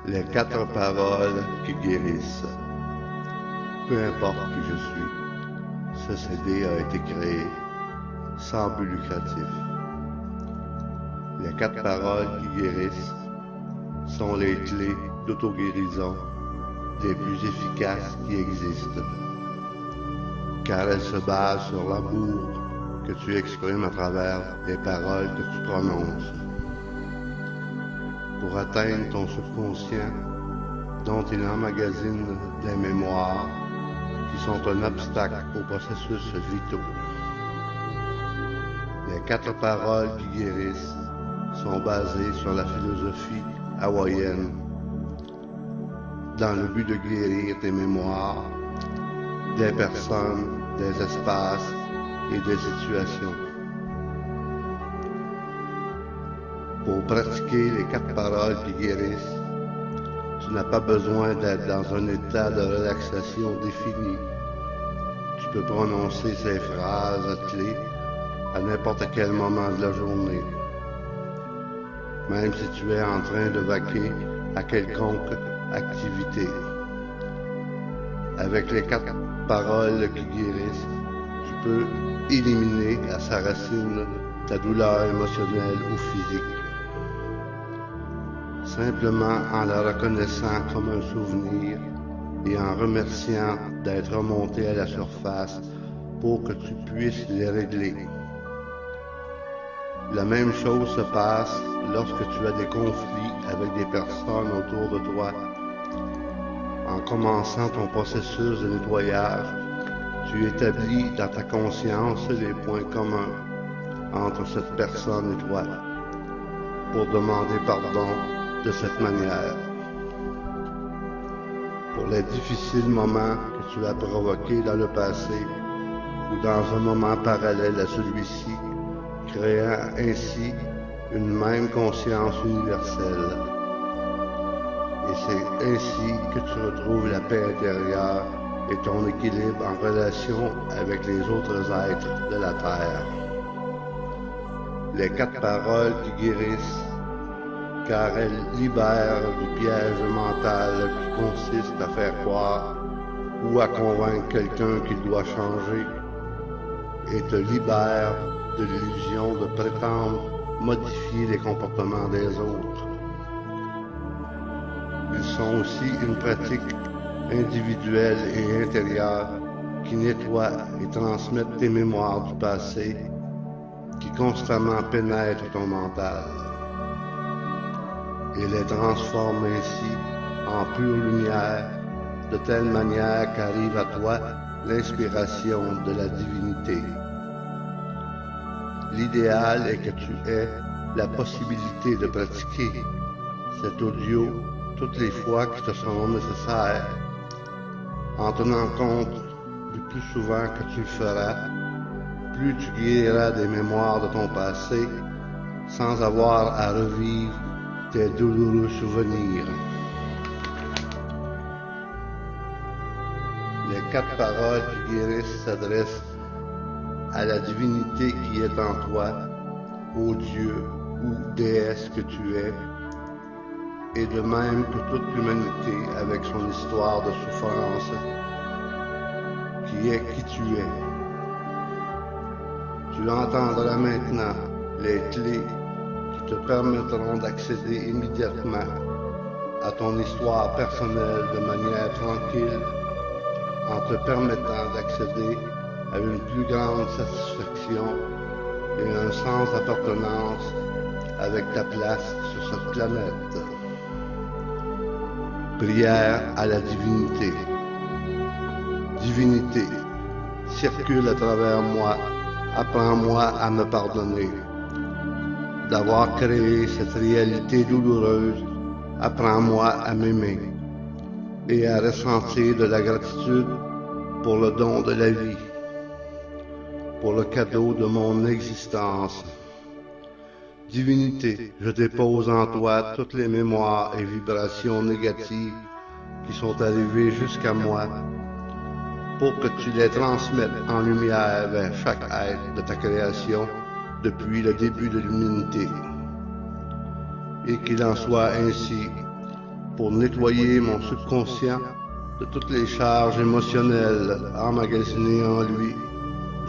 Les quatre paroles qui guérissent. Peu importe qui je suis, ce CD a été créé sans but lucratif. Les quatre paroles qui guérissent sont les clés d'auto-guérison les plus efficaces qui existent, car elles se basent sur l'amour que tu exprimes à travers les paroles que tu prononces. Pour atteindre ton subconscient, dont il emmagasine des mémoires qui sont un obstacle aux processus vitaux. Les quatre paroles qui guérissent sont basées sur la philosophie hawaïenne, dans le but de guérir tes mémoires, des personnes, des espaces et des situations. Pour pratiquer les quatre paroles qui guérissent, tu n'as pas besoin d'être dans un état de relaxation défini. Tu peux prononcer ces phrases clés à n'importe quel moment de la journée, même si tu es en train de vaquer à quelconque activité. Avec les quatre paroles qui guérissent, tu peux éliminer à sa racine ta douleur émotionnelle ou physique, simplement en la reconnaissant comme un souvenir et en remerciant d'être remonté à la surface pour que tu puisses les régler. La même chose se passe lorsque tu as des conflits avec des personnes autour de toi. En commençant ton processus de nettoyage, tu établis dans ta conscience les points communs entre cette personne et toi, pour demander pardon de cette manière. Pour les difficiles moments que tu as provoqués dans le passé ou dans un moment parallèle à celui-ci, créant ainsi une même conscience universelle. Et c'est ainsi que tu retrouves la paix intérieure et ton équilibre en relation avec les autres êtres de la Terre. Les quatre paroles qui guérissent, car elles libèrent du piège mental qui consiste à faire croire ou à convaincre quelqu'un qu'il doit changer, et te libèrent de l'illusion de prétendre modifier les comportements des autres. Ils sont aussi une pratique individuelle et intérieure qui nettoie et transmet tes mémoires du passé qui constamment pénètrent ton mental et les transforme ainsi en pure lumière de telle manière qu'arrive à toi l'inspiration de la divinité. L'idéal est que tu aies la possibilité de pratiquer cet audio toutes les fois qui te seront nécessaires, en tenant compte du plus souvent que tu le feras, plus tu guériras des mémoires de ton passé sans avoir à revivre tes douloureux souvenirs. Les quatre paroles qui guérissent s'adressent à la divinité qui est en toi, au Dieu ou déesse que tu es, et de même que toute l'humanité avec son histoire de souffrance, qui est qui tu es. Tu entendras maintenant les clés qui te permettront d'accéder immédiatement à ton histoire personnelle de manière tranquille, en te permettant d'accéder à une plus grande satisfaction et un sens d'appartenance avec ta place sur cette planète. Prière à la divinité. Divinité, circule à travers moi, apprends-moi à me pardonner. D'avoir créé cette réalité douloureuse, apprends-moi à m'aimer et à ressentir de la gratitude pour le don de la vie, pour le cadeau de mon existence. Divinité, je dépose en toi toutes les mémoires et vibrations négatives qui sont arrivées jusqu'à moi, pour que tu les transmettes en lumière vers chaque être de ta création depuis le début de l'humanité. Et qu'il en soit ainsi pour nettoyer mon subconscient de toutes les charges émotionnelles emmagasinées en lui.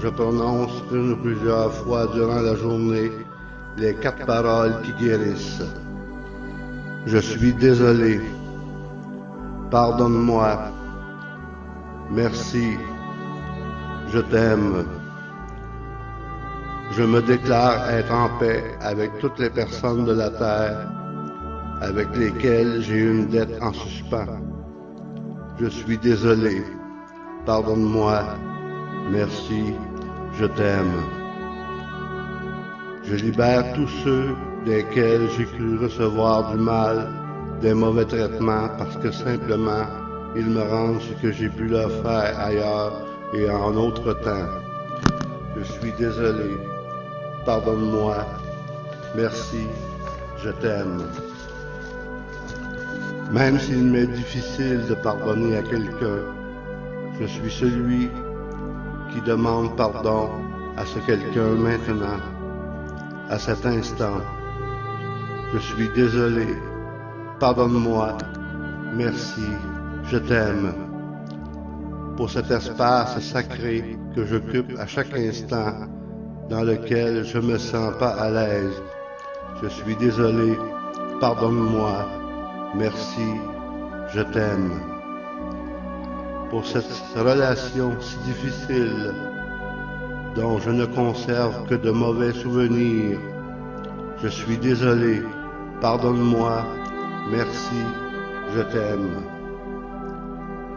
Je prononce une ou plusieurs fois durant la journée les 4 paroles qui guérissent. Je suis désolé. Pardonne-moi. Merci. Je t'aime. Je me déclare être en paix avec toutes les personnes de la terre avec lesquelles j'ai une dette en suspens. Je suis désolé. Pardonne-moi. Merci. Je t'aime. Je libère tous ceux desquels j'ai cru recevoir du mal, des mauvais traitements, parce que simplement, ils me rendent ce que j'ai pu leur faire ailleurs et en autre temps. Je suis désolé. Pardonne-moi. Merci. Je t'aime. Même s'il m'est difficile de pardonner à quelqu'un, je suis celui qui demande pardon à ce quelqu'un maintenant, à cet instant. Je suis désolé. Pardonne-moi. Merci. Je t'aime. Pour cet espace sacré que j'occupe à chaque instant, dans lequel je me sens pas à l'aise. Je suis désolé. Pardonne-moi. Merci. Je t'aime. Pour cette relation si difficile, dont je ne conserve que de mauvais souvenirs. Je suis désolé. Pardonne-moi. Merci. Je t'aime.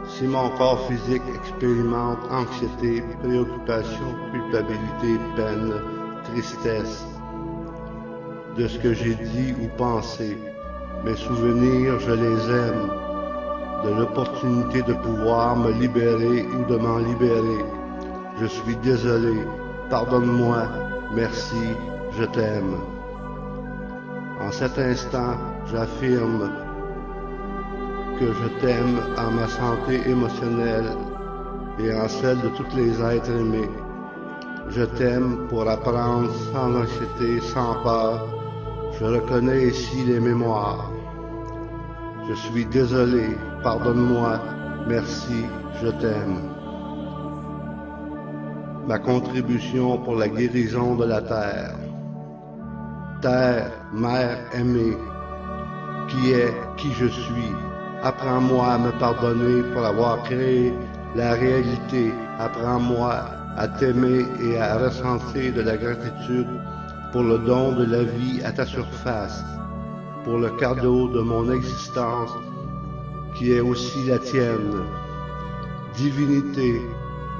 Si mon corps physique expérimente anxiété, préoccupation, culpabilité, peine, tristesse, de ce que j'ai dit ou pensé, mes souvenirs, je les aime, de l'opportunité de pouvoir me libérer ou de m'en libérer. Je suis désolé. Pardonne-moi. Merci. Je t'aime. En cet instant, j'affirme que je t'aime en ma santé émotionnelle et en celle de tous les êtres aimés. Je t'aime pour apprendre sans anxiété, sans peur. Je reconnais ici les mémoires. Je suis désolé. Pardonne-moi. Merci. Je t'aime. Ma contribution pour la guérison de la terre. Terre, mère aimée, qui est qui je suis. Apprends-moi à me pardonner pour avoir créé la réalité. Apprends-moi à t'aimer et à ressentir de la gratitude pour le don de la vie à ta surface, pour le cadeau de mon existence qui est aussi la tienne. Divinité,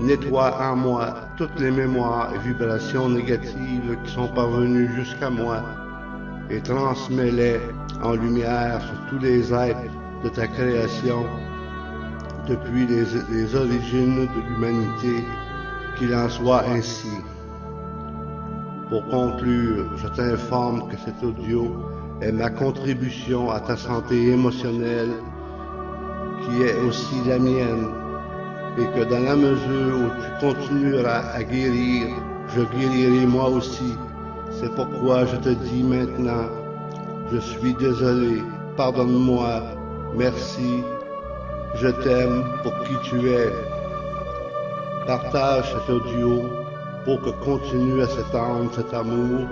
nettoie en moi toutes les mémoires et vibrations négatives qui sont parvenues jusqu'à moi et transmets-les en lumière sur tous les êtres de ta création depuis les origines de l'humanité, qu'il en soit ainsi. Pour conclure, je t'informe que cet audio est ma contribution à ta santé émotionnelle, qui est aussi la mienne, et que dans la mesure où tu continueras à guérir, je guérirai moi aussi. C'est pourquoi je te dis maintenant, je suis désolé, pardonne-moi, merci, je t'aime pour qui tu es. Partage cet audio pour que continue à s'étendre cet amour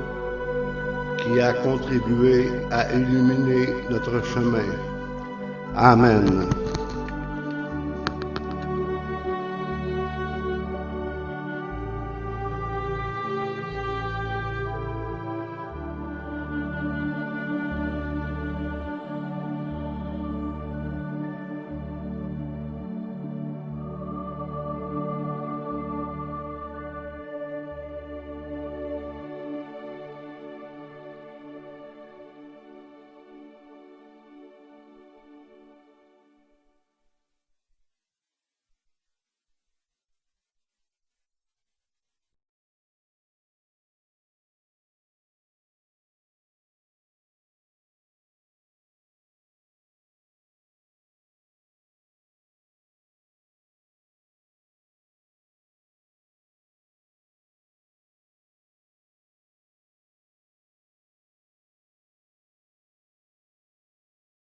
qui a contribué à illuminer notre chemin. Amen.